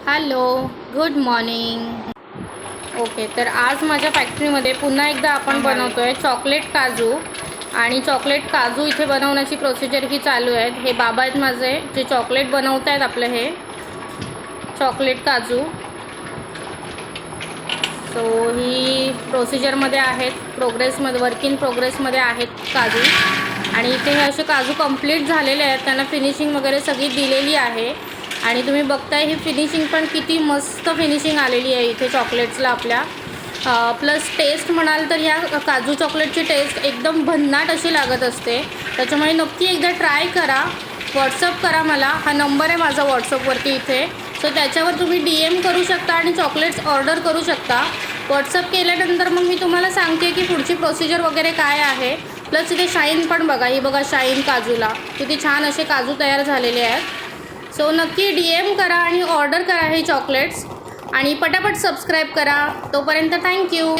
Hello, good morning. Okay, तर आज माझ्या फॅक्टरीमध्ये पुन्हा एकदा आपण बनवतो आहे चॉकलेट काजू. आणि चॉकलेट काजू इथे बनवण्याची प्रोसिजर ही चालू आहे. हे बाबा आहेत माझे जे चॉकलेट बनवत आहेत. आपलं हे चॉकलेट काजू. सो ही प्रोसिजरमध्ये आहेत, प्रोग्रेसमध्ये, वर्क इन प्रोग्रेसमध्ये आहेत काजू. आणि इथे हे असे काजू कंप्लीट झालेले आहेत, त्यांना फिनिशिंग वगैरे सगळी दिलेली आहे. आणि तुम्ही बघताय ही फिनिशिंग पण किती मस्त फिनिशिंग आलेली आहे इथे चॉकलेट्सला आपल्या. प्लस टेस्ट म्हणाल तर ह्या काजू चॉकलेटची टेस्ट एकदम भन्नाट अशी लागत असते. त्याच्यामुळे नक्की एकदा ट्राय करा. व्हॉट्सअप करा मला, हा नंबर आहे माझा व्हॉट्सअपवरती इथे. सो त्याच्यावर तुम्ही DM करू शकता आणि चॉकलेट्स ऑर्डर करू शकता. व्हॉट्सअप केल्यानंतर मग मी तुम्हाला सांगते की पुढची प्रोसिजर वगैरे काय आहे. प्लस इथे शाईन पण बघा, ही बघा शाईन काजूला किती छान असे काजू तयार झालेले आहेत. सो नक्की DM करा आणि ऑर्डर करा हे चॉकलेट्स. आणि पटापट सबस्क्राईब करा. तोपर्यंत थँक्यू.